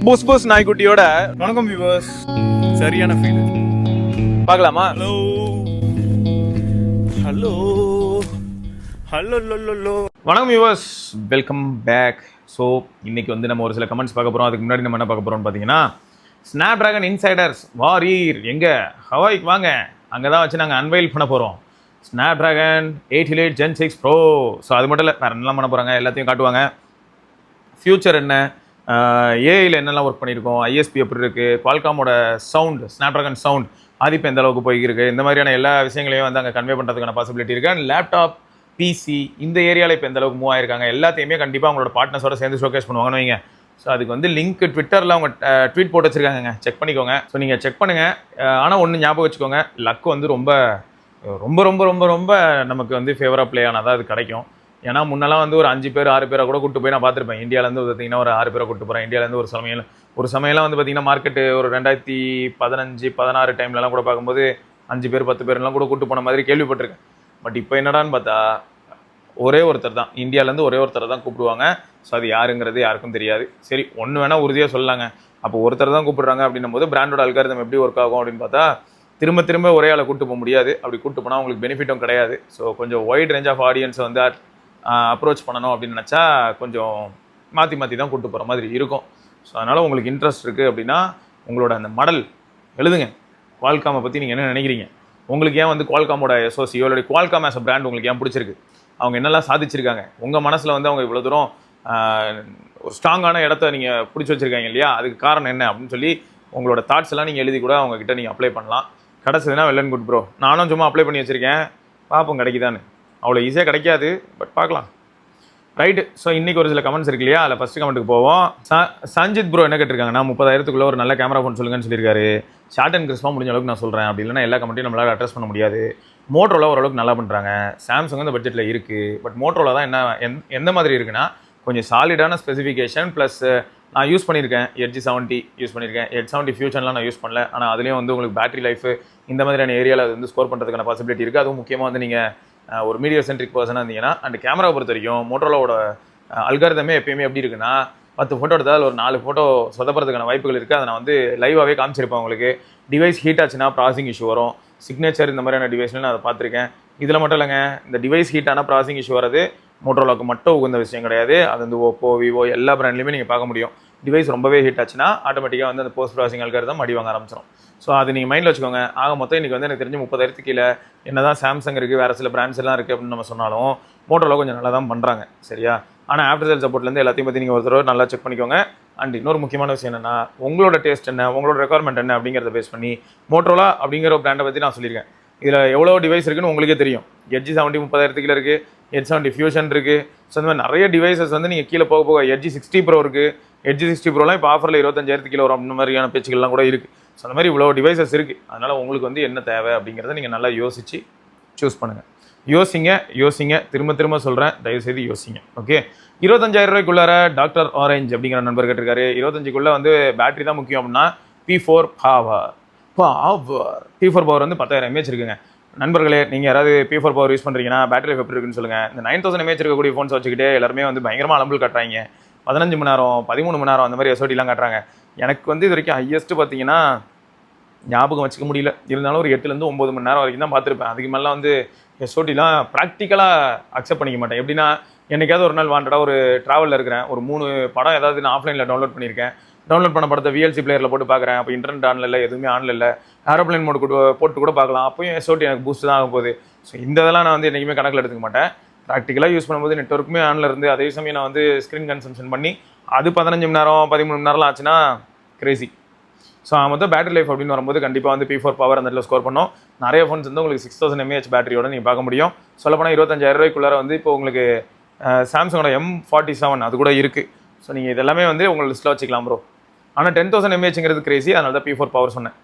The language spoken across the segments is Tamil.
புஸ் புஸ் நாய்க்குட்டியோட வணக்கம் வியூவர்ஸ். சரியான ஃபீல் பார்க்கலாமா? Hello hello hello low. வணக்கம் வியூவர்ஸ், வெல்கம் பேக். ஸோ இன்னைக்கு வந்து நம்ம ஒரு சில கமெண்ட்ஸ் பார்க்க போகிறோம். அதுக்கு முன்னாடி நம்ம என்ன பார்க்க போகிறோம்னு பார்த்தீங்கன்னா, ஸ்னாப் ட்ராகன் இன்சைடர்ஸ் வாரீர் எங்கே ஹவாய்க்கு வாங்க, அங்கே தான் வச்சு நாங்கள் அன்வைல் பண்ண போகிறோம் snap dragon 888 Gen 6 Pro. So அது மட்டும் இல்லை, வேறு என்னெல்லாம் பண்ண போகிறாங்க எல்லாத்தையும் காட்டுவாங்க. ஃப்யூச்சர் என்ன, ஏஐயில் என்னெல்லாம் ஒர்க் பண்ணியிருக்கோம், ஐஎஸ்பி எப்படி இருக்குது, குவால்காமோட சவுண்ட், ஸ்னாப் ட்ராகன் சவுண்ட் அது இப்போ எந்த அளவுக்கு போய்கிருக்கு, இந்த மாதிரியான எல்லா விஷயங்களையும் வந்து அங்கே கன்வே பண்ணுறதுக்கான பாசிபிலிட்டி இருக்குது. அண்ட் லேப்டாப், பிசி இந்த ஏரியாவில் இப்போ எந்த அளவுக்கு மூவ் ஆயிருக்காங்க எல்லாத்தையுமே கண்டிப்பாக அவங்களோட பார்ட்னர்ஸோட சேர்ந்து ஷோகேஸ் பண்ணுவாங்கன்னு வைங்க. ஸோ அதுக்கு வந்து லிங்க் ட்விட்டரில் அவங்க ட்வீட் போட்டு வச்சுருக்காங்க, செக் பண்ணிக்கோங்க. ஸோ நீங்கள் செக் பண்ணுங்கள். ஆனால் ஒன்று ஞாபகம் வச்சுக்கோங்க, லக் வந்து ரொம்ப ரொம்ப ரொம்ப ரொம்ப ரொம்ப நமக்கு வந்து ஃபேவராக ப்ளே ஆனதாக அது கிடைக்கும். ஏன்னா முன்னெல்லாம் வந்து ஒரு 5 பேர் 6 பேரை கூட கூட்டு போய் நான் பார்த்துருப்பேன். இந்தியாவிலேருந்து பார்த்தீங்கன்னா ஒரு 6 பேரை கூட்டு போகிறேன். இந்தியாவிலேருந்து ஒரு சமயம்லாம் வந்து பார்த்தீங்கன்னா மார்க்கெட்டு ஒரு 2015, 16 டைம்லலாம் கூட பார்க்கும்போது 5 பேர் 10 பேர்லாம் கூட கூட்டு போன மாதிரி கேள்விப்பட்டிருக்கேன். பட் இப்போ என்னடான்னு பார்த்தா ஒரே ஒருத்தர் தான், இந்தியாவிலேருந்து ஒரே ஒருத்தர் தான் கூப்பிடுவாங்க. ஸோ அது யாருங்கிறது யாருக்கும் தெரியாது. சரி, ஒன்று வேணால் உறுதியாக சொல்லலாங்க. அப்போ ஒருத்தர் தான் கூப்பிடுறாங்க அப்படின்னும் போது பிராண்டோட அல்காரிதம் எப்படி ஒர்க் ஆகும் அப்படின்னு பார்த்தா, திரும்ப திரும்ப ஒரே ஆளை கூட்டு போக முடியாது. அப்படி கூட்டு போனால் உங்களுக்கு பெனிஃபிட்டும் கிடையாது. ஸோ கொஞ்சம் ஒய்ட் ரேஞ்ச் ஆஃப் ஆடியன்ஸை வந்து அப்ரோச் பண்ணணும் அப்படின்னு நினச்சா கொஞ்சம் மாற்றி மாற்றி தான் கூப்பிட்டு போகிற மாதிரி இருக்கும். ஸோ அதனால் உங்களுக்கு இன்ட்ரெஸ்ட் இருக்குது அப்படின்னா உங்களோட அந்த மாடல் எழுதுங்க. குவால்காமை பற்றி நீங்கள் என்ன நினைக்கிறீங்க? உங்களுக்கு ஏன் வந்து குவால்காமோட எஸ்ஓசியோ இல்லை குவால்காம் ஆஸ் அ பிராண்ட் உங்களுக்கு ஏன் பிடிச்சிருக்கு? அவங்க என்னெல்லாம் சாதிச்சிருக்காங்க? உங்கள் மனசில் வந்து அவங்க இவ்வளோ தூரம் ஒரு ஸ்ட்ராங்கான இடத்த நீங்கள் பிடிச்சி வச்சுருக்காங்க இல்லையா, அதுக்கு காரணம் என்ன அப்படின்னு சொல்லி உங்களோட தாட்ஸ் எல்லாம் நீங்கள் எழுதி கூட அவங்கக்கிட்ட நீங்கள் அப்ளை பண்ணலாம். கிடச்சதுன்னா வெல் அண்ட் குட் ப்ரோ. நானும் சும்மா அப்ளை பண்ணி வச்சுருக்கேன், பார்ப்போம் கிடைக்குதான்னு. அவ்வளோ ஈஸியாக கிடைக்காது, பட் பார்க்கலாம். ரைட்டு. ஸோ இன்றைக்கி ஒரு சில கமெண்ட்ஸ் இருக்கு இல்லையா, அதில் ஃபஸ்ட்டு கமெண்ட்டுக்கு போவோம். சஞ்சித் ப்ரோ என்ன கேட்டிருக்காங்கன்னா, 30,000க்குள்ளே ஒரு நல்ல கேமரா ஃபோன் சொல்லுங்கன்னு சொல்லியிருக்காரு. ஷார்ட் அண்ட் கிறிஸ்பாக முடிஞ்ச அளவுக்கு நான் சொல்கிறேன், அப்படி இல்லைனா எல்லா கமெண்ட்டையும் நம்மளால் அட்ரஸ் பண்ண முடியாது. மோட்டரோலா ஓரளவுக்கு நல்லா பண்ணுறாங்க. சாம்சங் இந்த பட்ஜெட்டில் இருக்குது. பட் மோட்டரோலா தான் எந்த மாதிரி இருக்குன்னா, கொஞ்சம் சாலிடான ஸ்பெசிஃபிகேஷன் ப்ளஸ் நான் யூஸ் பண்ணியிருக்கேன். எட்ஜி 70 யூஸ் பண்ணியிருக்கேன். எட்ஜ் 70 ஃபியூச்சர்லாம் நான் யூஸ் பண்ணல. ஆனால் அதுலேயும் வந்து உங்களுக்கு பேட்டரி லைஃப் இந்த மாதிரியான ஏரியாவில் அது வந்து ஸ்கோர் பண்ணுறதுக்கான பாசிபிலிட்டி இருக்குது. அதுவும் முக்கியமாக வந்து நீங்கள் ஒரு மீடியா சென்ட்ரிக் பர்சனாக இருந்தீங்கன்னா. அண்ட் கேமரா பொறுத்த வரைக்கும் மோட்டரோலாவோட அல்காரிதமே எப்பயுமே எப்படி இருக்குன்னா, 10 ஃபோட்டோ எடுத்தால் ஒரு 4 ஃபோட்டோ சொதப்படுறதுக்கான வாய்ப்புகள் இருக்குது. அதை நான் வந்து லைவாகவே காமிச்சிருப்பேன் உங்களுக்கு. டிவைஸ் ஹீட் ஆச்சுன்னா ப்ராசஸிங் இஷ்யூ வரும். சிக்னேச்சர் இந்த மாதிரியான டிவைஸ்லாம் நான் அதை பார்த்துருக்கேன். இதில் மட்டும் இல்லைங்க, இந்த டிவைஸ் ஹீட்டான ப்ராசஸிங் இஷ்யூ வரது மோட்டரோலாவுக்கு மட்டும் உகந்த விஷயம் கிடையாது. அது வந்து ஓப்போ, விவோ எல்லா பிராண்ட்லையுமே நீங்கள் பார்க்க முடியும். டிவைஸ் ரொம்பவே ஹீட் ஆச்சுன்னா ஆட்டோமேட்டிக்காக வந்து அந்த போஸ்ட் ப்ராசஸிங் அல்காரிதம் அடி வாங்க ஆரம்பிச்சிடும். ஸோ அது நீங்கள் மைண்டில் வச்சுக்கோங்க. ஆக மொத்தம் இன்றைக்கி வந்து எனக்கு தெரிஞ்சு 30,000 கீழே என்ன தான் சாம்சங் இருக்குது, வேறு சில பிராண்ட்ஸ் எல்லாம் இருக்குது அப்படின்னு நம்ம சொன்னாலும் மோட்டரோலா கொஞ்சம் நல்லா தான் பண்ணுறாங்க. சரியா? ஆனால் ஆஃப்டர் சேல் சப்போர்ட்லேருந்து எல்லாத்தையும் பற்றி நீங்கள் ஒரு தடவை நல்லா செக் பண்ணிக்கோங்க. அண்ட் இன்னொரு முக்கியமான விஷயம் என்னென்னா, உங்களோட டேஸ்ட் என்ன, உங்களோட ரெக்குவயர்மெண்ட் என்ன அப்படிங்கிறத பேஸ் பண்ணி மோட்டரோலா அப்படிங்கிற ஒரு பிராண்டை பற்றி நான் சொல்லியிருக்கேன். இதில் எவ்வளோ டிவைஸ் இருக்குன்னு உங்களுக்கே தெரியும். எட்ஜி 70 30,000 கீழே இருக்குது. எட்ஜ் 70 ஃபியூஷன் இருக்குது. ஸோ இந்த மாதிரி நிறைய டிவைசஸ் வந்து நீங்கள் கீழே போக போக எட்ஜி 60 ப்ரோ இருக்குது. எட்ஜி 60 ப்ரோலாம் இப்போ ஆஃபரில் 25,000 கீழே வரும். அந்த மாதிரியான பேச்சுக்கள்லாம் கூட இருக்குது. ஸோ அந்த மாதிரி இவ்வளோ டிவைசஸ் இருக்குது. அதனால் உங்களுக்கு வந்து என்ன தேவை அப்படிங்கிறத நீங்கள் நல்லா யோசித்து சூஸ் பண்ணுங்கள். யோசிங்க திரும்ப திரும்ப சொல்கிறேன், தயவுசெய்து யோசிங்க. ஓகே. 25,000 ரூபாய்க்குள்ளார டாக்டர் ஆரஞ்ச் அப்படிங்கிற நண்பர் கேட்டிருக்காரு. 25க்குள்ளே வந்து பேட்டரி தான் முக்கியம் அப்படின்னா P4 பவர் P4 பவர் வந்து 10,000 mAh இருக்குங்க. நண்பர்களே, நீங்கள் யாராவது P4 பவர் யூஸ் பண்ணுறீங்கன்னா பேட்டரி லைஃப் எப்படி இருக்குன்னு சொல்லுங்கள். இந்த 9,000 mAh இருக்கக்கூடிய ஃபோன்ஸ் வச்சுக்கிட்டே எல்லாருமே வந்து பயங்கரமாக அலம்பல் காட்டுறாங்க. 15 மணி நேரம் 13 மணி நேரம் அந்த மாதிரி எஸ்ஓடிலாம் காட்டுறாங்க. எனக்கு வந்து இது வரைக்கும் ஹையஸ்ட்டு பார்த்தீங்கன்னா ஞாபகம் வச்சுக்க முடியல. இருந்தாலும் ஒரு 8லேருந்து 9 மணி நேரம் வரைக்கும் தான் பார்த்துருப்பேன். அதுக்கு மேலே வந்து எஸ்ஓடிலாம் ப்ராக்டிக்கலாக அக்செப்ட் பண்ணிக்க மாட்டேன். எப்படின்னா, என்னைக்காவது ஒரு நாள் வாண்டடாக ஒரு ட்ராவலில் இருக்கிறேன், ஒரு 3 படம் ஏதாவது நான் ஆஃப்லைனில் டவுன்லோட் பண்ணியிருக்கேன். டவுன்லோட் பண்ண படத்தை VLC பிளேயரில் போட்டு பார்க்குறேன். அப்போ இன்டர்நெட் ஆன்ல இல்லை, எதுவுமே ஆன்ல இல்லை. ஏரோப்ளைன் மோட் போட்டு கூட பார்க்கலாம். அப்போயும் எஸ்ஓடி எனக்கு பூஸ்ட் தான் ஆக போகுது. ஸோ இந்த இதெல்லாம் நான் வந்து என்றைக்குமே கணக்கில் எடுத்துக்க மாட்டேன். ப்ராக்டிக்கலாக யூஸ் பண்ணும்போது நெட்ஒர்க்குமே ஆனில் இருந்து அதே சமயம் நான் வந்து ஸ்க்ரீன் கன்சம்ஷன் பண்ணி அது 15 மணி நேரம் 13 மணி நேரம்லாம் ஆச்சுன்னா கிரேசி. ஸோ மொத்தம் பேட்டரி லைஃப் அப்படின்னு வரும்போது கண்டிப்பாக வந்து P4 பவர் அந்த இடத்துல ஸ்கோர் பண்ணோம். நிறைய ஃபோன்ஸ் வந்து உங்களுக்கு 6,000 mAh பேட்டரியோட நீங்கள் பார்க்க முடியும். சொல்லப்போனால் 25,000 ரூபாய்க்குள்ளார வந்து இப்போ உங்களுக்கு சாம்சங்கோட M47 அது கூட இருக்குது. ஸோ நீங்கள் இதெல்லாமே வந்து உங்களை லிஸ்ட்டில் வச்சுக்கலாம் ப்ரோ. ஆனால் 10,000 mAhங்கிறது கிரேசி, அதனால தான் P4 பவர் சொன்னேன்.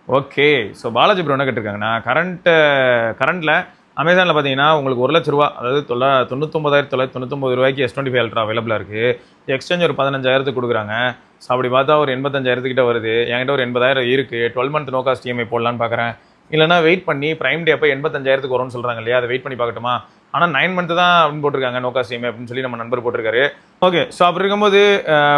ஓகே. ஸோ பாலாஜி ப்ரோ என்ன கேட்டிருக்காங்கன்னா, கரண்ட்டில் அமேசானில் பார்த்தீங்கன்னா உங்களுக்கு 1,00,000 ரூபா, அதாவது 99,999 ரூபாய்க்கு S25 அல்ட்ரா அவைலபிளாக இருக்குது. எக்ஸ்சேஞ்ச் ஒரு 15,000 கொடுக்குறாங்க. ஸோ அப்படி பார்த்தா ஒரு 85,000 கிட்ட வருது. என்கிட்ட ஒரு 80,000 இருக்குது. 12 மந்த் நோ காஸ்ட் EMI போடலான்னு பார்க்குறேன். இல்லைனா வெயிட் பண்ணி ப்ரைம் டே அப்போ 85,000 வரும்னு சொல்கிறாங்க இல்லையா, அதை வெயிட் பண்ணி பார்க்கட்டுமா? ஆனால் 9 month தான் அப்படின்னு போட்டிருக்காங்க நோ காஸ்ட் இஎம்ஐ அப்படின்னு சொல்லி நம்ம நண்பர் போட்டிருக்காரு. ஓகே, ஸோ அப்படி இருக்கும்போது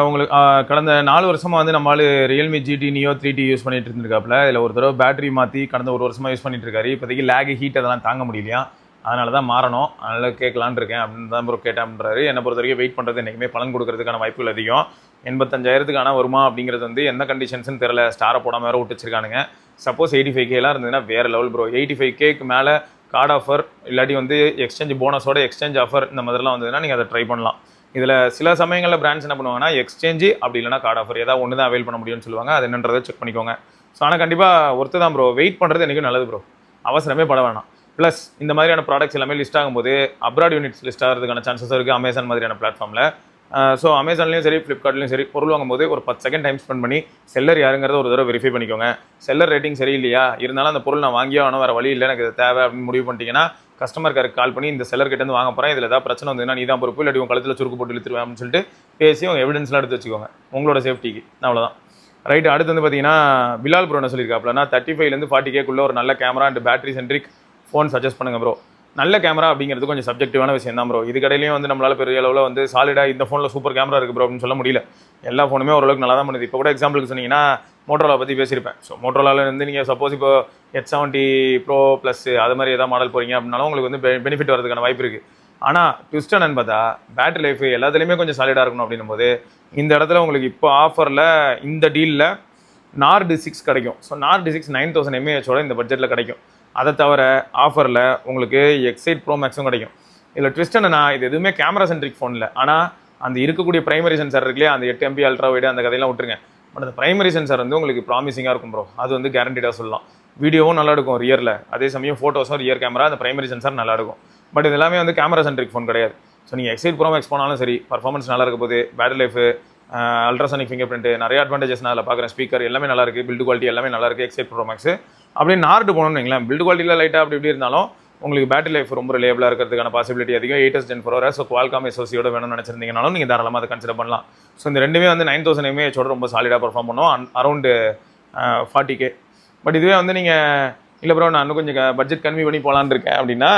உங்களுக்கு கடந்த 4 வருஷமாக வந்து நம்மளால் Realme GT Neo 3T use பண்ணிட்டு இருந்திருக்காப்புல. இதில் ஒரு தடவை பேட்டரி மாற்றி கடந்த 1 வருஷமாக யூஸ் பண்ணிட்டு இருக்காரு. இப்போதைக்கு லேக் ஹீட் அதெல்லாம் தாங்க முடியலையா, அதனால தான் மாறணும், அதனால் கேட்கலான்னு இருக்கேன் அப்படின்னு தான் ப்ரோ கேட்டேன்றாரு. என்னை பொறுத்த வரைக்கும் வெயிட் பண்ணுறது என்றைக்குமே பலன் கொடுக்கறதுக்கான வாய்ப்புகள் அதிகம். 85,000 வருமா அப்படிங்கிறது வந்து என்ன கண்டிஷன்ஸ்னு தெரியல. ஸ்டாரை போடாமல் வேறு விட்டு வச்சிருக்கானுங்க. சப்போஸ் 85K இருந்ததுன்னா வேறு லெவல் ப்ரோ. 85Kக்கு மேலே கார்டு ஆஃபர் இல்லாட்டி வந்து எக்ஸ்சேஞ்ச் போனஸோட எக்ஸ்சேஞ்ச் ஆஃபர் இந்த மாதிரிலாம் வந்ததுன்னா நீங்கள் அதை ட்ரை பண்ணலாம். இதில் சில சமயங்களில் பிராண்ட்ஸ் என்ன பண்ணுவாங்கன்னா எக்ஸ்சேஞ்சு அப்படி இல்லைனா கார்டு ஆஃபர் ஏதாவது ஒன்று தான் அவைல் பண்ண முடியும்னு சொல்லுவாங்க. அது என்னன்றதை செக் பண்ணிக்கோங்க. ஸோ ஆனால் கண்டிப்பாக ஒருத்தர் தான் ப்ரோ. வெயிட் பண்ணுறது என்றைக்கும் நல்லது ப்ரோ, அவசரமே பட வேணாம். ப்ளஸ் இந்த மாதிரியான ப்ராடக்ட்ஸ் எல்லாமே லிஸ்ட் ஆகும்போது அப்ராட் யூனிட்ஸ் லிஸ்ட் ஆகிறதுக்கான சான்சஸ் இருக்குது அமேசான் மாதிரியான பிளாட்ஃபார்மில். ஸோ அமேசான்லேயும் சரி ஃப்ளிப்கார்ட்லேயும் சரி பொருள் வாங்கும்போது ஒரு 10 செகண்ட் டைம் ஸ்பெண்ட் பண்ணி செல்லர் யாருங்கிறத ஒரு தடவை வெரிஃபை பண்ணிக்கோங்க. செல்லர் ரேட்டிங் சரி இல்லையா, இருந்தாலும் அந்த பொருள் நான் வாங்கியோ ஆனால் வேறு வழி இல்லை எனக்கு இது தேவை அப்படின்னு முடிவு பண்ணிட்டீங்கன்னா கஸ்டமர் கேருக்கு கால் பண்ணி இந்த செல்லர் கிட்டேருந்து வாங்க போகிறேன், இதில் ஏதாவது பிரச்சனை வந்ததுன்னா நீ தான் பொறுப்பு, இல்லாட்டி உங்கள் கழுத்தில் சுருக்கு போட்டு இழுத்துருவேன் அப்படின்னு சொல்லிட்டு பேசி உங்கள் எவிடன்ஸ்லாம் எடுத்து வச்சுக்கோங்க உங்களோட சேஃப்டிக்கு. அவ்வளோதான். ரைட்டு. அடுத்து வந்து பார்த்தீங்கன்னா பிலால் ப்ரோ என்ன சொல்லியிருக்காப்லன்னா 35 40Kக்குள்ள ஒரு நல்ல camera and battery centric phone suggest பண்ணுங்க ப்ரோ. நல்ல கேமரா அப்படிங்கிறது கொஞ்சம் சப்ஜெக்டிவான விஷயம் தான் ப்ரோ. இது கடையிலையும் வந்து நம்மளால் பெரிய அளவில் வந்து சாலிடாக இந்த ஃபோனில் சூப்பர் கேமரா இருக்குது ப்ரோ அப்படின்னு சொல்ல முடியல. எல்லா ஃபோனுமே ஓரளவுக்கு நல்லா தான் பண்ணுது. இப்போ கூட எக்ஸாம்பிளுக்கு சொன்னீங்கன்னா மோட்டோரோலா பற்றி பேசியிருப்பேன். ஸோ மோட்டோரோலாவில் வந்து நீங்கள் சப்போஸ் இப்போ H70 Pro ப்ளஸ் அது மாதிரி ஏதாவது மாடல் போகிறீங்க அப்படின்னாலும் உங்களுக்கு வந்து பெனிஃபிட் வரதுக்கான வாய்ப்பு இருக்குது. ஆனால் ட்விஸ்ட் என்னன்னு பார்த்தா பேட்டரி லைஃப் எல்லாத்துலேயுமே கொஞ்சம் சாலிடாக இருக்கணும் அப்படின்னும் போது இந்த இடத்துல உங்களுக்கு இப்போ ஆஃபரில் இந்த டீலில் Nord 6 கிடைக்கும். ஸோ Nord 6 9000 mAh இந்த பட்ஜெட்டில் கிடைக்கும். அதை தவிர ஆஃபரில் உங்களுக்கு X8 Pro Maxும் கிடைக்கும். இதில் ட்விஸ்ட் என்னன்னா இது எதுவுமே கேமரா சென்ட்ரிக் ஃபோன் இல்லை. ஆனால் அந்த இருக்கக்கூடிய பிரைமரி சென்சார் இருக்குல்லையே அந்த 8 MP அல்ட்ரா வைடு அந்த கதையெல்லாம் விட்டுருங்க. பட் அந்த பிரைமரி சென்சார் வந்து உங்களுக்கு ப்ராமிசிங்காக இருக்கும் ப்ரோ. அது வந்து கேரண்டிடாக சொல்லலாம். வீடியோவும் நல்லா இருக்கும் ரியரில், அதே சமயம் ஃபோட்டோஸும் ரியர் கேமரா அந்த பிரைமரி சென்சார் நல்லா இருக்கும். பட் இது எல்லாமே வந்து கேமரா சென்ட்ரிக் ஃபோன் கிடையாது. ஸோ நீங்கள் X8 Pro Max போனாலும் சரி பர்ஃபார்மன்ஸ் நல்லா இருக்க போது, battery life, ultrasonic finger print நிறைய அட்வான்டேஜஸ் நான் அதில் பார்க்குறேன். ஸ்பீக்கர் எல்லாமே நல்லா இருக்குது, பில்டு குவாலிட்டி எல்லாமே நல்லா இருக்குது X8 Pro Max. அப்படியே நார்டு போகணும்னு வைங்களேன், பில்டு குவாலிட்டியில் லைட்டாக அப்படி இப்படி இருந்தாலும் உங்களுக்கு பேட்டரி லைஃப் ரொம்ப ரிலேபிளாக இருக்கிறதுக்கான பாசிபிலிட்டி அதிகம். 8S Gen 4 ஸோ Qualcomm SoCயோட வேணும்னு நினச்சிருந்தீங்கனாலும் நீங்கள் தாராளமாக அதை கன்சிடர் பண்ணலாம். ஸோ இந்த ரெண்டுமே வந்து 9000 mAh ரொம்ப சாலிடாக பர்ஃபார்ம் பண்ணுவோம் அரௌண்டு 40K. பட் இதுவே வந்து நீங்கள் இல்லை ப்ரோ நான் இன்னும் கொஞ்சம் பட்ஜெட் கம்மி பண்ணி போகலான்னு இருக்கேன் அப்படின்னா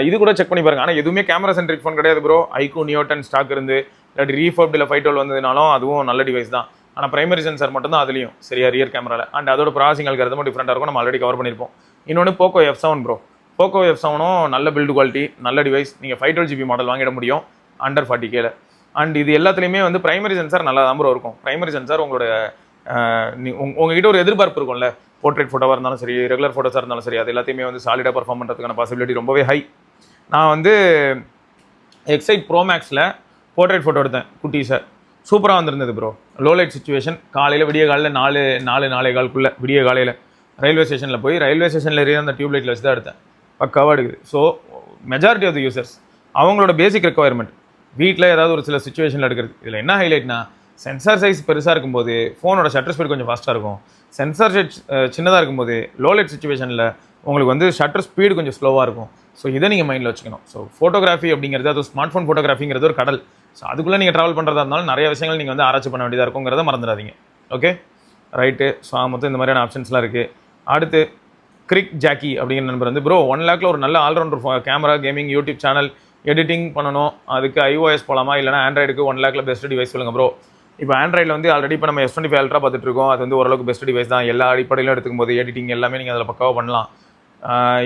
இது கூட செக் பண்ணி பாருங்க. ஆனால் எதுவுமே கேமரா சென்ட்ரிக் ஃபோன் கிடையாது ப்ரோ. iQOO Neo 10 ஸ்டாக் இருந்து இல்லாட்டி ரீஃபர்ப்டில் 512 வந்ததுனாலும் அதுவும் நல்ல டிவைஸ் தான். ஆனால் பிரைமரி சென்சார் மட்டும் தான் அதுலேயும் சரியா ரியர் கேமராவில். அண்ட் அதோட ப்ராசஸிங் அல்காரிதமும் டிஃப்ரெண்டாக இருக்கும். நம்ம ஆல்ரெடி கவர் பண்ணியிருப்போம். இன்னொன்று Poco F7 ப்ரோ. Poco F7ம் நல்ல பில்டு குவாலிட்டி நல்ல டிவைஸ். நீங்கள் 512GB மாடல் வாங்கிட முடியும் அண்டர் 40Kல. அண்ட் இது எல்லாத்துலேயுமே வந்து பிரைமரி சென்சார் நல்லா தான் ப்ரோ இருக்கும். பிரைமரி சென்சார் உங்களோட உங்ககிட்ட ஒரு எதிர்பார்ப்பு இருக்கும்ல, போர்ட்ரேட் ஃபோட்டோவாக இருந்தாலும் சரி ரெகுலர் ஃபோட்டோஸாக இருந்தாலும் சரி அது எல்லாத்தையுமே வந்து சாலிடாக பர்ஃபார்ம் பண்ணுறதுக்கான பாசிபிலிட்டி ரொம்பவே ஹை. நான் வந்து X8 Pro Maxல போர்ட்ரேட் ஃபோட்டோ எடுத்தேன் குட்டீஸை, சூப்பராக வந்திருந்தது ப்ரோ. லோ லைட் சுச்சுவேஷன் காலையில் விடிய காலையில் 4-4:15 விடிய காலையில் ரயில்வே ஸ்டேஷனில் போய் ரயில்வே ஸ்டேஷனில் எரிய அந்த டியூப் லைட்டில் வச்சு தான் எடுத்தேன். பக்காவாக எடுக்குது. So majority of the users அவங்களோட பேசிக் ரெக்குவயர்மெண்ட் வீட்டில் ஏதாவது ஒரு சில சுச்சுவேஷனில் எடுக்கிறது. இதில் என்ன ஹைலைட்னா சென்சார் சைஸ் பெருசாக இருக்கும்போது ஃபோனோட ஷட்டர் ஸ்பீட் கொஞ்சம் ஃபாஸ்ட்டாக இருக்கும். சென்சார் சைஸ் சின்னதாக இருக்கும்போது லோ லைட் சுச்சுவேஷனில் உங்களுக்கு வந்து ஷட்டர் ஸ்பீடு கொஞ்சம் ஸ்லோவாக இருக்கும். ஸோ இதை நீங்கள் மைண்டில் வச்சுக்கணும். ஸோ ஃபோட்டோகிராஃபி அப்படிங்கிறது அது ஸ்மார்ட் ஃபோன் ஃபோட்டோகிராஃபிங்கிறது ஒரு கடல். ஸோ அதுக்குள்ளே நீங்கள் ட்ராவல் பண்ணுறதா இருந்தாலும் நிறைய விஷயங்கள் நீங்கள் வந்து ஆராய்ச்சி பண்ண வேண்டியதாக இருக்குங்கிறத மறந்துடாதீங்க. Okay right. ஸோ மொத்தம் இந்த மாதிரியான ஆப்ஷன்ஸ்லாம் இருக்குது. அடுத்து கிரிக் ஜாக்கி அப்படிங்கிற நண்பர் வந்து ப்ரோ 1 lakhல ஒரு நல்ல allrounder camera gaming YouTube channel editing பண்ணணும், அதுக்கு iOS போகலாமா இல்லைனா ஆண்ட்ராய்டுக்கு 1 lakhல பெஸ்ட் டிவைஸ் சொல்லுங்கள் ப்ரோ. இப்போ ஆண்ட்ராய்டில் வந்து ஆல்ரெடி இப்போ நம்ம S25 Ultra பார்த்துட்டு இருக்கோம். அது வந்து ஓரளவுக்கு பெஸ்ட் டிவைஸ் தான். எல்லா அடிப்படையிலும் எடுத்துக்கும் போது எடிட்டிங் எல்லாமே நீங்கள் அதில் பக்காவாக பண்ணலாம்.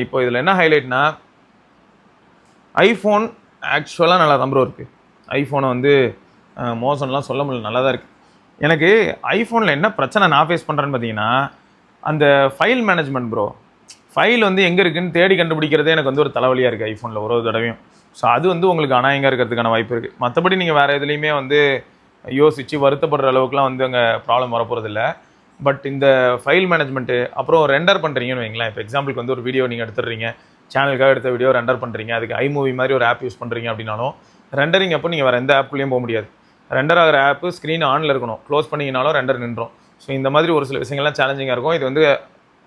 இப்போ இதில் என்ன ஹைலைட்னா ஐஃபோன் ஆக்சுவலாக நல்லா தான் ப்ரோ இருக்குது. ஐஃபோனை வந்து மோசம்லாம் சொல்ல முடியல, நல்லா தான் இருக்குது. எனக்கு ஐஃபோனில் என்ன பிரச்சனை நான் ஃபேஸ் பண்ணுறேன்னு பார்த்தீங்கன்னா அந்த ஃபைல் மேனேஜ்மெண்ட் ப்ரோ. ஃபைல் வந்து எங்கே இருக்குன்னு தேடி கண்டுபிடிக்கிறதே எனக்கு வந்து ஒரு தலைவலியாக இருக்குது ஐஃபோனில் ஒரு தடவையும். ஸோ அது வந்து உங்களுக்கு அநாயகமாக இருக்கிறதுக்கான வாய்ப்பு இருக்குது. மற்றபடி நீங்கள் வேறு எதுலேயுமே வந்து யோசித்து வருத்தப்படுற அளவுக்குலாம் வந்து அங்கே ப்ராப்ளம் வரப்போகிறதில்ல. பட் இந்த ஃபைல் மேனேஜ்மெண்ட்டு அப்புறம் ரெண்டர் பண்ணுறீங்கன்னு வைங்களேன். இப்போ எக்ஸாம்பிளுக்கு வந்து ஒரு வீடியோ நீங்கள் எடுத்துடுறீங்க, சேனலுக்காக எடுத்த வீடியோ ரெண்டர் பண்ணுறீங்க, அதுக்கு iMovie மாதிரி ஒரு ஆப் யூஸ் பண்ணுறீங்க அப்படின்னாலும் ரெண்டரிங் அப்போ நீங்கள் வேறு எந்த ஆப்லேயும் போக முடியாது. ரெண்டர் ஆகிற ஆப்பு ஸ்க்ரீன் ஆனில் இருக்கணும், க்ளோஸ் பண்ணிங்கனாலும் ரெண்டர் நின்றோம். ஸோ இந்த மாதிரி ஒரு சில விஷயங்கள்லாம் சேலஞ்சிங்காக இருக்கும். இது வந்து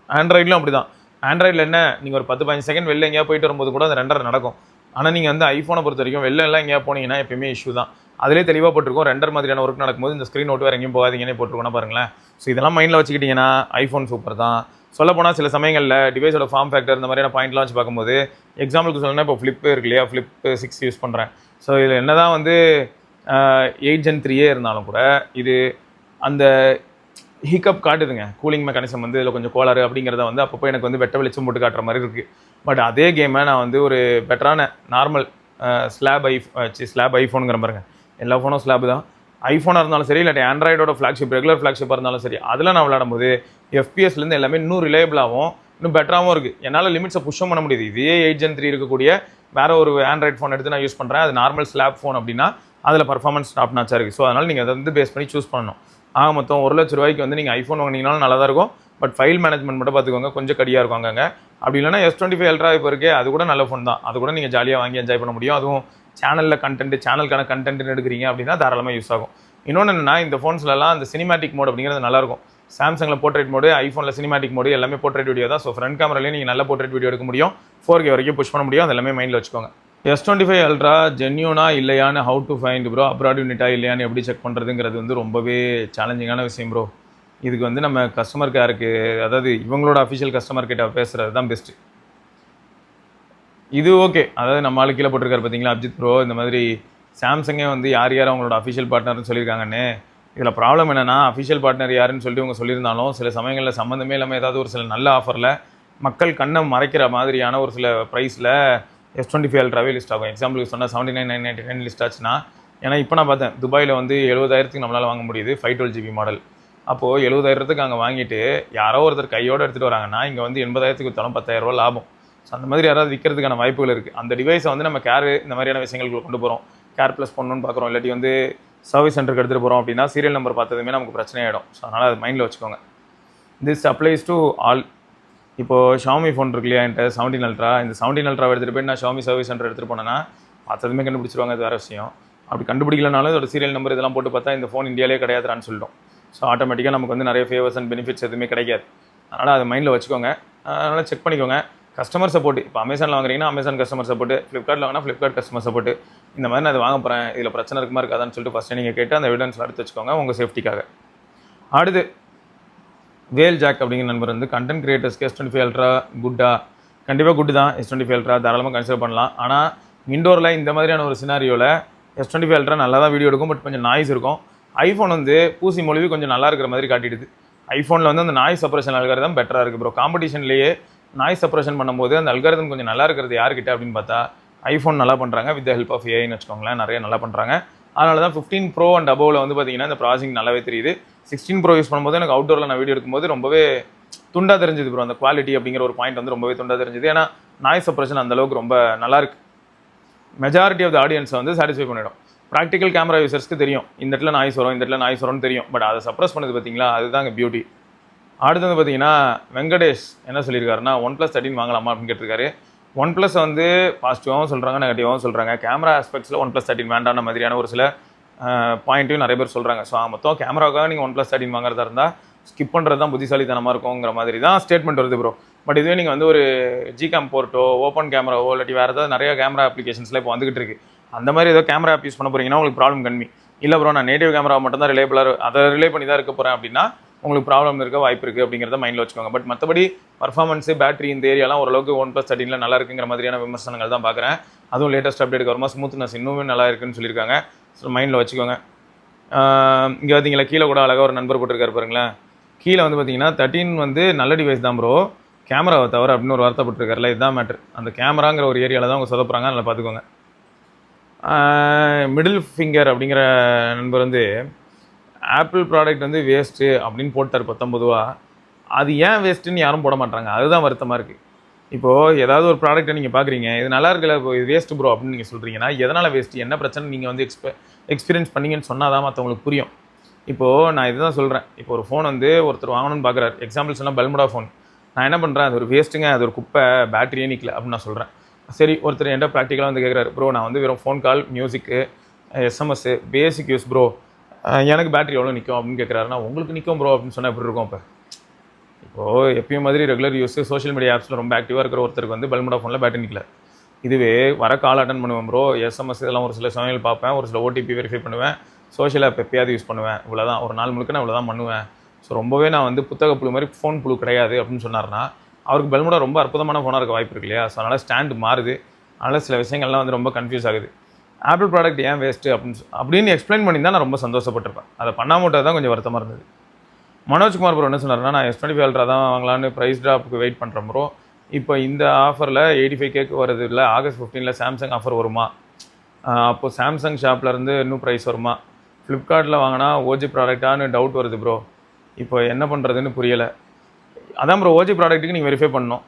ஆண்ட்ராய்ட்லையும் அப்படி தான். ஆண்ட்ராய்டில் என்ன நீங்கள் ஒரு 10-15 செகண்ட் வெளில எங்கேயா போயிட்டு வரும்போது கூட அந்த ரெண்டர் நடக்கும். ஆனால் நீங்கள் வந்து ஐஃபோனை பொறுத்த வரைக்கும் வெளில எல்லாம் எங்கேயா போனீங்கன்னா எப்பயுமே இஷ்யூ தான். அதிலே தெளிவாக போட்டிருக்கோம் ரெண்டர் மாதிரியான ஒர்க் நடக்கும்போது இந்த ஸ்க்ரீன் விட்டு வேறு எங்கேயும் போகாதீங்கன்னே போட்டிருக்கோன்னா பாருங்களேன். ஸோ இதெல்லாம் மைண்டில் வச்சுக்கிட்டிங்கன்னா ஐஃபோன் சூப்பர் தான். சொல்லப்போனால் சில சமயங்களில் டிவைஸோட ஃபார்ம் ஃபேக்டர் இந்த மாதிரியான பாயிண்ட்லாம் வச்சு பார்க்கும்போது எக்ஸாம்பிளுக்கு சொல்லணும்னா இப்போ ஃப்ளிப் இருக்கு இல்லையா, ஃப்ளிப் 6 யூஸ் பண்ணுறேன். ஸோ இதில் என்ன தான் வந்து 8 Gen 3 இருந்தாலும் கூட இது அந்த ஹிக்கப் காட்டுதுங்க. கூலிங் மெக்கானிசம் வந்து இதில் கொஞ்சம் கோளாறு அப்படிங்கிறத வந்து அப்பப்போ எனக்கு வந்து வெட்ட வெளிச்சம் போட்டு காட்டுற மாதிரி இருக்குது. பட் அதே கேமை நான் வந்து ஒரு பெட்டரான நார்மல் ஸ்லாப் ஐஃபோனுங்கிற பாருங்க, எல்லா ஃபோனும் ஸ்லாப் தான். ஐஃபோனாக இருந்தாலும் சரி, இல்லாட்டி ஆண்ட்ராய்டோட ஃப்ளாக்ஷிப் ரெகுலர் ஃப்ளாக்ஷிப்பாக இருந்தாலும் சரி, அதில் நான் விளையாடும்போது எஃபிஎஸ்லேருந்து எல்லாமே இன்னும் ரிலேபிளாகவும் இன்னும் பெட்டராகவும் இருக்குது. என்னால் லிமிட்ஸை புஷ்ஷும் பண்ண முடியுது. இதே 8 Gen 3 இருக்கக்கூடிய வேறு ஒரு ஆண்ட்ராய்ட் ஃபோன் எடுத்து நான் யூஸ் பண்ணுறேன், அது நார்மல் ஸ்லாப் ஃபோன் அப்படின்னா அதில் பர்ஃபார்மன்ஸ் டாப் நாச்சாக இருக்குது. ஸோ அதனால் நீங்கள் அதை வந்து பேஸ் பண்ணி சூஸ் பண்ணணும். மொத்தம் 1 லட்ச ரூபாய்க்கு வந்து நீங்கள் ஐஃபோன் வாங்கினீங்கனாலும் நல்லா தான் இருக்கும். பட் ஃபைல் மேனேஜ்மெண்ட் மட்டும் பார்த்துக்கோங்க, கொஞ்சம் கடியாக இருக்கும் அங்கங்க. அப்படி இல்லைனா S25 Ultra இப்போ இருக்கே, அது கூட நல்ல ஃபோன் தான். அது கூட நீங்கள் ஜாலியாக வாங்கி என்ஜாய் பண்ண முடியும். அதுவும் சேனலுக்கான கண்டென்ட் எடுக்கிறீங்க அப்படின்னா தாராளமாக யூஸ் ஆகும். இன்னொன்று என்னென்னா, இந்த ஃபோன்ஸ்லாம் அந்த சினிமேட்டிக் மோட் அப்படிங்கிறது நல்லாயிருக்கும். சாம்சங்கில் போர்ட்ரேட் மோடு, ஐஃபோனில் சினிமேட்டிக் மோடு, எல்லாமே போர்ட்ரேட் வீடியோ தான். ஸோ ஃப்ரண்ட் கேமராலேயே நீங்கள் நல்ல போர்ட்ரேட் வீடியோ எடுக்க முடியும், 4K வரைக்கும் புஷ் பண்ண முடியும். அது எல்லாமே மைண்டில் வச்சுக்கோங்க. S25 Ultra ஜென்யூனா இல்லையான்னு how to find bro, abroad யூனிட்டா இல்லையான்னு எப்படி செக் பண்ணுறதுங்கிறது வந்து ரொம்பவே சேலஞ்சிங்கான விஷயம் ப்ரோ. இதுக்கு வந்து நம்ம கஸ்டமர் கேருக்கு, அதாவது இவங்களோட அஃபிஷியல் கஸ்டமர் கிட்ட பேசுகிறது தான் பெஸ்ட்டு. இது ஓகே, அதாவது நம்ம ஆளு கீழே போட்டிருக்காரு பார்த்தீங்களா அப்ஜித் ப்ரோ, இந்த மாதிரி சாம்சங்கே வந்து யார் அவங்களோட அஃபிஷியல் பார்ட்னர்னு சொல்லியிருக்காங்கன்னு. இதில் ப்ராப்ளம் என்னென்னா, அஃபிஷியல் பார்ட்னர் யாருன்னு சொல்லிட்டு இவங்க சொல்லியிருந்தாலும் சில சமயங்களில் சம்மந்தமே இல்லாமல் ஏதாவது ஒரு சில நல்ல ஆஃபரில் மக்கள் கண்ணை மறைக்கிற மாதிரியான ஒரு சில ப்ரைஸில் S25 Ultraவே லிஸ்ட் ஆகும். எக்ஸாம்பிளுக்கு சொன்னால் 79,999 லிஸ்ட் ஆச்சுன்னா, ஏன்னா இப்போ நான் பார்த்தேன் துபாயில் வந்து 70,000 நம்மளால் வாங்க முடியுது 512 GB மாடல். அப்போது 70,000 அங்கே வாங்கிட்டு யாரோ ஒருத்தர் கையோடு எடுத்துகிட்டு வராங்கன்னா இங்கே வந்து 80,000 விற்றாலும் 10,000 ரூபா லாபம். ஸோ அந்த மாதிரி யாராவது விற்கிறதுக்கான வாய்ப்புகள் இருக்குது. அந்த டிவைஸை வந்து நம்ம கேர் இந்த மாதிரியான விஷயங்களுக்கு கொண்டு போகிறோம், கேர் ப்ளஸ் பண்ணணும்னு பார்க்குறோம், இல்லாட்டி வந்து சர்வீஸ் சென்டருக்கு எடுத்துகிட்டு போகிறோம் அப்படின்னா சீரியல் நம்பர் பார்த்ததுமே நமக்கு பிரச்சனை ஆகிடும். ஸோ அதனால் அது மைண்டில் வச்சுக்கோங்க. This applies to all. இப்போது ஷாமி ஃபோன் இருக்கு இல்லையா, என்கிட்ட 17 Ultra. இந்த 17 Ultra எடுத்துகிட்டு போய் நான் ஷாமி சர்வீஸ் சென்டர் எடுத்துகிட்டு போனேன்னா பார்த்ததுமே கண்டுபிடிச்சிருவாங்க, அது வேறு விஷயம். அப்படி கண்டுபிடிக்கலனாலும் இதோட சீரியல் நம்பர் இதெல்லாம் போட்டு பார்த்தா இந்த ஃபோன் இந்தியாவிலே கிடையாதுன்னு சொல்லிட்டோம். ஸோ ஆட்டோமேட்டிக்காக நமக்கு வந்து நிறைய ஃபேவர்ஸ் அண்ட் பெனிஃபிட்ஸ் எதுவுமே கிடைக்காது. அதனால் அதை மைண்டில் வச்சுக்கோங்க. அதனால் செக் பண்ணிக்கோங்க. கஸ்டமர் சப்போர்ட், இப்போ அமேசானில் வாங்குறீங்கன்னா அமேசான் கஸ்டமர் சப்போர்ட், ஃப்ளிப்கார்ட்டில் வாங்கினா ஃப்ளிப்கார்ட் கஸ்டமர் சப்போர்ட். இந்த மாதிரி நான் அதை வாங்க போகிறேன், இதில் பிரச்சனை இருக்குமா இருக்காதான்னு சொல்லிட்டு ஃபஸ்ட்டு நீங்கள் கேட்டு அந்த எவிடன்ஸில் எடுத்து வச்சுக்கோங்க உங்கள் சேஃப்டிக்காக. அடுத்து வேல் ஜாக் அப்படிங்கிற நண்பர் வந்து கண்டென்ட் கிரியேட்டர்ஸ்க்கு S25 Ultra குட்டா? கண்டிப்பாக குட்டு தான். S25 Ultra தாராளமாக கன்சிடர் பண்ணலாம். ஆனால் இண்டோரில் இந்த மாதிரியான ஒரு சினாரியோவில் S25 Ultra நல்லா தான் வீடியோ எடுக்கும், பட் கொஞ்சம் நாய்ஸ் இருக்கும். ஐஃபோன் வந்து பூசி மொழிவி கொஞ்சம் நல்லா இருக்கிற மாதிரி காட்டிடுது. ஐஃபோனில் வந்து அந்த நாய்ஸ் சப்ரேஷன் அல்காரிதம் பெட்டராக இருக்குது ப்ரோ. காம்படிஷன்லேயே நாய்ஸ் சப்ரேஷன் பண்ணும்போது அந்த அல்காரிதம் கொஞ்சம் நல்லா இருக்கிறது யார்கிட்ட அப்படின்னு பார்த்தா ஐஃபோன் நல்லா பண்ணுறாங்க, வித் த ஹெல்ப் ஆஃப் ஏஐன்னு வச்சுக்கோங்களேன், நிறைய நல்லா பண்ணுறாங்க. அதனால தான் 15 Pro அண்ட் அபோவில் வந்து பார்த்தீங்கன்னா இந்த ப்ராசஸிங் நல்லாவே தெரியுது. 16 Pro யூஸ் பண்ணும்போது எனக்கு அவுட்டோரில் நான் வீடியோ எடுக்கும்போது ரொம்பவே துண்டாக தெரிஞ்சுது ப்ரோ. அந்த குவாலிட்டி அப்படிங்கிற ஒரு பாயிண்ட் வந்து ரொம்பவே துண்டாக தெரிஞ்சுது. ஏன்னா நாய்ஸ் சப்ரேஷன் அந்தளவுக்கு ரொம்ப நல்லாயிருக்கு. மெஜாரிட்டி ஆஃப் த ஆடியன்ஸை வந்து சாட்டிஸ்ஃபை பண்ணிடும். ப்ராக்டிக்கல் கேமரா யூசர்ஸ்க்கு தெரியும் இந்த இடத்துல நாய்ஸ் வரும், இந்த இடத்துல நாய்ஸ் வரும்னு தெரியும். பட் அதை சப்ரஸ் பண்ணது பார்த்தீங்களா, அதுதாங்க பியூட்டி. அடுத்து வந்து பார்த்தீங்கன்னா வெங்கடேஷ் என்ன சொல்லியிருக்காருன்னா, OnePlus 13 வாங்கலாமா அப்படின்னு கேட்டிருக்காரு. OnePlus வந்து பாசிட்டிவாகவும் சொல்கிறாங்க, நெகட்டிவாகவும் சொல்கிறாங்க. கேமரா ஆஸ்பெக்ட்ஸில் OnePlus 13 வேண்டான மாதிரியான ஒரு சில பாயிண்ட்டையும் நிறைய பேர் சொல்கிறாங்க. ஸோ மொத்தம் கேமராவுக்காக நீங்கள் OnePlus 13 வாங்குறதா இருந்தால் ஸ்கிப் பண்ணுறது தான் புத்திசாலித்தனமாக இருக்குங்கிற மாதிரி தான் ஸ்டேட்மெண்ட் வருது ப்ரோ. பட் இதுவே நீங்கள் வந்து ஒரு ஜிகாம் போர்ட்டோ, ஓப்பன் கேமராவோ, இல்லாட்டி வேறு ஏதாவது நிறைய கேமரா அப்ளிகேஷன்ஸில் இப்போ வந்துகிட்டு இருக்குது. அந்த மாதிரி ஏதோ கேமரா ஆப் யூஸ் பண்ண போகிறீங்கன்னா உங்களுக்கு ப்ராப்ளம் கம்மி. இல்லை ப்ரோ நான் நேட்டிவ் கேமரா மட்டும் தான் ரிலேபிளாக அதை ரிலே பண்ணி தான் இருக்க போகிறேன் அப்படின்னா உங்களுக்கு ப்ராப்ளம் இருக்க வாய்ப்பு இருக்குது அப்படிங்கிறத மைண்டில் வச்சுக்கோங்க. பட் மற்றபடி பர்ஃபார்மன்ஸு, பேட்டரி இந்த ஏரியாலாம் ஓரளவுக்கு OnePlus 13 நல்லா இருக்குங்கிற மாதிரியான விமர்சனங்கள் தான் பார்க்குறேன். அதுவும் லேட்டஸ்ட் அப்டேட் வருமா ஸ்மூத்னஸ் இன்னுமே நல்லா இருக்குன்னு சொல்லியிருக்காங்க. ஸோ மைண்டில் வச்சுக்கோங்க. இங்கே பார்த்தீங்களா கீழே கூட அழகாக ஒரு நண்பர் போட்டிருக்காரு பாருங்களேன். கீழே வந்து பார்த்தீங்கன்னா 13 வந்து நல்ல டிவைஸ் தான் ப்ரோ, கேமராவை தவிர அப்படின்னு ஒரு வார்த்தை போட்டிருக்காருல, இதுதான் மேட்ரு. அந்த கேமராங்கிற ஒரு ஏரியாவில் தான் அவங்க சொதப்புறாங்க, நல்லா பார்த்துக்கோங்க. மிடில் ஃபிங்கர் அப்படிங்கிற நண்பர் வந்து ஆப்பிள் ப்ராடக்ட் வந்து வேஸ்ட்டு அப்படின்னு போட்டார் 19 ரூபா. அது ஏன் வேஸ்ட்டுன்னு யாரும் போட மாட்டாங்க, அதுதான் வருத்தமாக இருக்குது. இப்போது ஏதாவது ஒரு ப்ராடக்ட்டை நீங்கள் பார்க்குறீங்க, இது நல்லா இருக்கல, இப்போ இது வேஸ்ட்டு ப்ரோ அப்படின்னு நீங்கள் சொல்கிறீங்கன்னா எதனால் வேஸ்ட்டு, என்ன பிரச்சனை நீங்கள் வந்து எக்ஸ்பீரியன்ஸ் பண்ணிங்கன்னு சொன்னால் தான் மற்றவங்களுக்கு புரியும். இப்போது நான் இதுதான் சொல்கிறேன். இப்போ ஒரு ஃபோன் வந்து ஒருத்தர் வாங்கணும்னு பார்க்குறாரு, எக்ஸாம்பிள் சொன்னால் பல்முடா ஃபோன். நான் என்ன பண்ணுறேன், அது ஒரு வேஸ்ட்டுங்க, அது ஒரு குப்பை, பேட்டரியே நிற்கல அப்படின்னு நான் சொல்கிறேன். சரி, ஒருத்தர் என்கிட்ட ப்ராக்டிக்கலாக வந்து கேட்குறாரு, ப்ரோ நான் வந்து வெறும் ஃபோன் கால், மியூசிக்கு, எஸ்எம்எஸ்ஸு, பேசிக் யூஸ் ப்ரோ, எனக்கு பேட்டரி எவ்வளோ நிற்கும் அப்படின்னு கேட்குறாருன்னா உங்களுக்கு நிற்கும் ப்ரோ அப்படின்னு சொன்னால் எப்படி இருக்கும். இப்போது எப்பயும் மாதிரி ரெகுலர் யூஸ் சோஷியல் மீடியா ஆப்ஸில் ரொம்ப ஆக்டிவாக இருக்கிற ஒருத்தருக்கு வந்து பல்முடா ஃபோனில் பேட்டரி நிற்கல. இதுவே வர கால் அட்டன் பண்ணுவேன் ப்ரோ, எஸ்எம்எஸ் இதெல்லாம் ஒரு சில சமயங்கள் பார்ப்பேன், ஒரு சில ஓடிபி வெரிஃபை பண்ணுவேன், சோஷியல் ஆப் எப்பயாவது யூஸ் பண்ணுவேன், இவ்வளோதான், ஒரு நாள் முழுக்க நான் இவ்வளோ தான் பண்ணுவேன். ஸோ ரொம்பவே நான் வந்து புத்தக புழு மாதிரி ஃபோன் புழு கிடையாது அப்படின்னு சொன்னார்னா, அவருக்கு பெல்முடா ரொம்ப அற்புதமான ஃபோனாக இருக்க வாய்ப்பு இருக்கு இல்லையா? ஸோ அதனால் ஸ்டாண்டு மாறுது, அதனால் சில விஷயங்கள்லாம் வந்து ரொம்ப கன்ஃபியூஸ் ஆகுது. ஆப்பிள் ப்ராடக்ட் ஏன் வேஸ்ட்டு அப்படின்னு எக்ஸ்பிளைன் பண்ணியிருந்தா நான் ரொம்ப சந்தோஷப்பட்டிருப்பேன். அதை பண்ணாமட்டது தான் கொஞ்சம் வருத்தமாக இருந்தது. மனோஜ்குமார் ப்ரோ என்ன சொன்னார்னா, நான் S25 அல்ட்ரா தான் வாங்கலான்னு ப்ரைஸ் ட்ராப்புக்கு வெயிட் பண்ணுறேன் ப்ரோ. இப்போ இந்த ஆஃபரில் 85K வருது இல்லை, ஆகஸ்ட் 15 சாம்சங் ஆஃபர் வருமா? அப்போது சாம்சங் ஷாப்லேருந்து இன்னும் ப்ரைஸ் வருமா? ஃப்ளிப்கார்ட்டில் வாங்கினா ஓஜி ப்ராடக்டானு டவுட் வருது ப்ரோ. இப்போ என்ன பண்ணுறதுன்னு புரியலை. அதான் ப்ரோ, ஓஜி ப்ராடக்ட்டுக்கு நீங்கள் வெரிஃபை பண்ணணும்.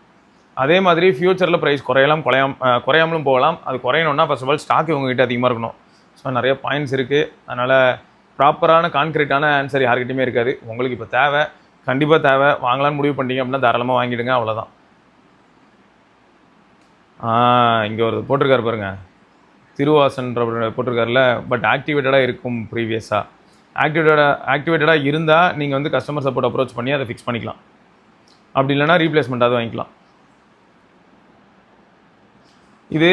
அதே மாதிரி ஃப்யூச்சரில் ப்ரைஸ் குறையாமலும் போகலாம். அது குறையணுன்னா ஃபர்ஸ்ட் ஆஃப் ஆல் ஸ்டாக் இவங்ககிட்ட அதிகமாக இருக்கணும். ஸோ நிறைய பாயிண்ட்ஸ் இருக்குது. அதனால் ப்ராப்பரான கான்க்ரீட்டான ஆன்சர் யார்கிட்டையுமே இருக்காது. உங்களுக்கு இப்போ தேவை, கண்டிப்பாக தேவை, வாங்கலான்னு முடிவு பண்ணிட்டீங்க அப்படின்னா தாராளமாக வாங்கிடுங்க, அவ்வளோதான். இங்கே ஒரு போட்டிருக்காரு பாருங்க, திருவாசன்ற போட்டிருக்காருல, பட் ஆக்டிவேட்டடாக இருக்கும் ப்ரீவியஸாக. ஆக்டிவேட்டடாக இருந்தால் நீங்கள் வந்து கஸ்டமர் சப்போர்ட் அப்ரோச் பண்ணி அதை ஃபிக்ஸ் பண்ணிக்கலாம். அப்படி இல்லைனா ரீப்ளேஸ்மெண்ட்டாவது வாங்கிக்கலாம். இது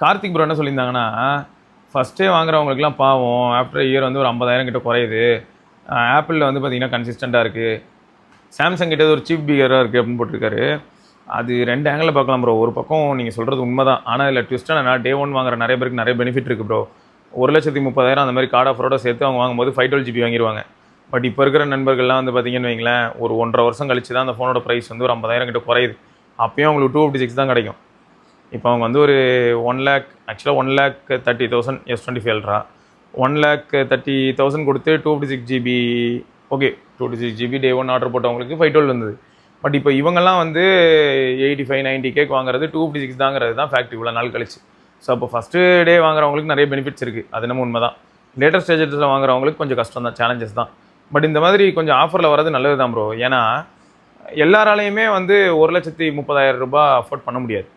கார்த்திக் ப்ரோ என்ன சொல்லியிருந்தாங்கன்னா, ஃபஸ்ட்டே வாங்குறவங்களுக்குலாம் பாவம் ஆஃப்டர் இயர் வந்து ஒரு 50,000 கிட்ட குறையுது. ஆப்பிளில் வந்து பார்த்திங்கன்னா கன்சிஸ்டண்ட்டாக இருக்குது, சாம்சங் கிட்ட ஒரு சீப் பிகராக இருக்குது அப்படின்னு போட்டிருக்காரு. அது 2 ஆங்கிளில் பார்க்கலாம் ப்ரோ. ஒரு பக்கம் நீங்கள் சொல்கிறது உண்மை தான், ஆனால் இதில் ட்விஸ்ட்டாக நான் டே 1 வாங்குற நிறைய பேருக்கு நிறைய பெனிஃபிட் இருக்குது ப்ரோ. 1,30,000 அந்த மாதிரி கார்டு ஆஃபரோட சேர்த்து அவங்க வாங்கும்போது 512 GB வாங்கிடுவாங்க. பட் இப்போ இருக்கிற நண்பர்கள்லாம் வந்து பார்த்திங்கன்னு வைங்களேன், ஒரு 1.5 வருஷம் கழிச்சு தான் அந்த ஃபோனோட ப்ரைஸ் வந்து ஒரு 50,000 கிட்ட குறையுது. அப்பயும் அவங்களுக்கு 256 தான் கிடைக்கும். இப்போ அவங்க வந்து ஒரு 1,30,000 S25 அல்ட்ரா 1,30,000 கொடுத்து 256 GB, ஓகே 256 GB டே 1 ஆர்டர் போட்டவங்களுக்கு 512 வந்தது. பட் இப்போ இவங்கெல்லாம் வந்து 85-90K வாங்குறது 256 தாங்கிறது தான் ஃபேக்ட் இவ்வளோ நாள் கழிச்சு. ஸோ அப்போ ஃபஸ்ட்டு டே வாங்குறவங்களுக்கு நிறைய பெனிஃபிட்ஸ் இருக்குது, அது நம்ம உண்மை தான். லேட்டர் ஸ்டேஜஸில் வாங்குறவங்களுக்கு கொஞ்சம் கஷ்டம் தான், சேலஞ்சஸ் தான். பட் இந்த மாதிரி கொஞ்சம் ஆஃபரில் வரது நல்லது தான் ப்ரோ. ஏன்னா எல்லாராலையுமே வந்து 1,30,000 ரூபாய் அஃபோர்ட் பண்ண முடியாது.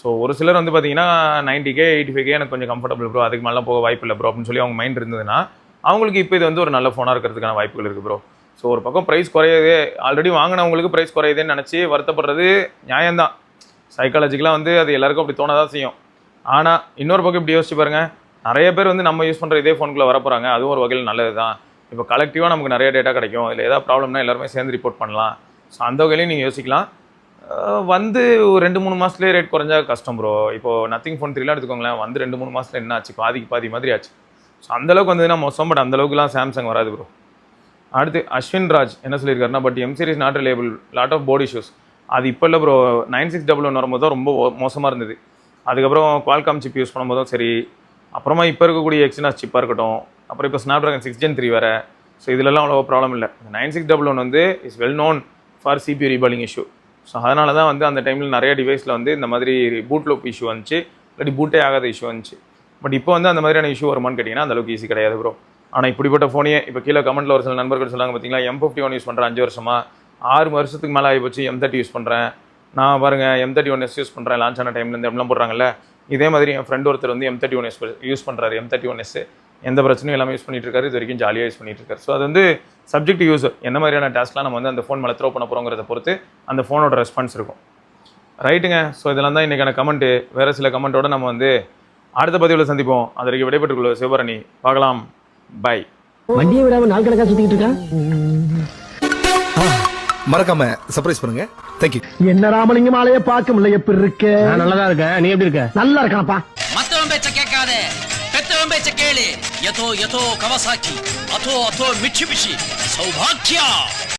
ஸோ ஒரு சிலர் வந்து பார்த்தீங்கன்னா 90K 85K எனக்கு கொஞ்சம் கம்ஃபர்டபுள் ப்ரோ, அதுக்கு மேலே போக வாய்ப்பு இல்லை ப்ரோ அப்படின்னு சொல்லி அவங்க மைண்ட் இருந்ததுன்னா அவங்களுக்கு இப்போ இது வந்து ஒரு நல்ல ஃபோனாக இருக்கிறதுக்கான வாய்ப்புகள் இருக்குது ப்ரோ. ஸோ ஒரு பக்கம் ப்ரைஸ் குறையுது, ஆல்ரெடி வாங்கினவங்களுக்கு ப்ரைஸ் குறையுதுன்னு நினச்சி வருத்தப்படுறது நியாயம்தான். சைக்காலஜிக்கலாக வந்து அது எல்லாருக்கும் அப்படி தோணதான் செய்யும். ஆனால் இன்னொரு பக்கம் இப்படி யோசிச்சு பாருங்கள், நிறைய பேர் வந்து நம்ம யூஸ் பண்ணுற இதே ஃபோனுக்குள்ளே வரப்போகிறாங்க, அதுவும் ஒரு வகையில் நல்லது தான். இப்போ கலெக்டிவாக நமக்கு நிறைய டேட்டா கிடைக்கும், இல்லை ஏதாவது ப்ராப்ளம்னா எல்லாருமே சேர்ந்து ரிப்போர்ட் பண்ணலாம். ஸோ அந்த வகையிலையும் நீங்கள் யோசிக்கலாம். வந்து ஒரு 2-3 மாதத்துலேயே ரேட் குறைஞ்சா கஷ்டம் ப்ரோ. இப்போது நத்திங் ஃபோன் 3 எடுத்துக்கோங்களேன், வந்து 2-3 மாதத்தில் என்ன ஆச்சு, பாதிக்கு பாதி மாதிரி ஆச்சு. ஸோ அந்தளவுக்கு வந்ததுன்னா மோசம், பட் அந்தளவுக்குலாம் சாம்சங் வராது ப்ரோ. அடுத்து அஸ்வின் ராஜ் என்ன சொல்லியிருக்காருன்னா, but M series not reliable, lot of body issues. அது இப்போ இல்லை ப்ரோ, 9611 வரும்போது தான் ரொம்ப மோசமாக இருந்தது. அதுக்கப்புறம் குவால்காம் சிப் யூஸ் பண்ணும்போதும் சரி, அப்புறமா இப்போ இருக்கக்கூடிய எக்ஸினாஸ் சிப்பாக இருக்கட்டும், அப்புறம் இப்போ ஸ்னாப்ட்ராகன் 6 Gen 3 வேறு. ஸோ இதிலலாம் அவ்வளோ ப்ராப்ளம் இல்லை. 9611 வந்து is well known for CPU reballing issue. So அதனால தான் வந்து அந்த டைமில் நிறைய டிவைஸில் வந்து இந்த மாதிரி பூட் லூப் இஷ்யூ வந்துச்சு, இல்லாட்டி பூட்டே ஆகாத இஷ்யூ வந்துச்சு. பட் இப்போ வந்து அந்த மாதிரியான இஷ்யூ வருமானு கேட்டிங்கன்னா அந்தளவுக்கு ஈஸி கிடையாது ப்ரோ. ஆனால் இப்படிப்பட்ட ஃபோனையே இப்போ கீழே கமெண்ட்டில் ஒரு சில நண்பர்கள் சொன்னாங்க பார்த்தீங்களா, M51 யூஸ் பண்ணுறேன் 5 வருஷமாக, 6 வருஷத்துக்கு மேலே ஆகிப்போச்சு, M30 யூஸ் பண்ணுறேன், நான் பாருங்கள் M31s யூஸ் பண்ணுறேன் லான்ச் ஆன டைம்லேருந்து அப்படிலாம் போடுறாங்கல்ல. இதே மாதிரி என் ஃப்ரெண்ட் ஒருத்தர் வந்து M31s யூஸ் பண்ணுறாரு, M31s எந்த பிரச்சனையும் எல்லாமே யூஸ் பண்ணிட்டு இருக்காரு, இது வரைக்கும் ஜாலியாக யூஸ் பண்ணிட்டு இருக்காரு. ஸோ அது வந்து சப்ஜெக்ட் யூஸ், என்ன மாதிரியான டாஸ்க்லாம் நம்ம வந்து அந்த ஃபோன் மேலே த்ரோ பண்ண போகிறோங்கிறத பொறுத்து அந்த ஃபோனோட ரெஸ்பான்ஸ் இருக்கும். ரைட்டுங்க. ஸோ இதெல்லாம் தான் இன்றைக்கான கமெண்ட்டு. வேறு சில கமெண்ட்டோடு நம்ம வந்து அடுத்த பதிவில் சந்திப்போம். அது வரைக்கும் விடைபெற்றுக்கொள்ள சிவபரணி. பார்க்கலாம். பை. வண்டியை விடாம நாள் கணக்கா சுத்திட்டு இருக்கான். மறக்காம சர்ப்ரைஸ் பண்ணுங்க. தேங்க்யூ. என்ன ராமலிங்கம் ஆலைய பார்க்க முடியல, எப்படி இருக்க? நான் நல்லதா இருக்கேன், நீ எப்படி இருக்க? நல்லா இருக்கானப்பா. மத்தவன் பேச்ச கேட்காதே, பெத்தவன் பேச்ச கேளு. யதோ யதோ கவசாக்கி, அதோ அதோ மிட்சுபிஷி, சௌபாக்கியா.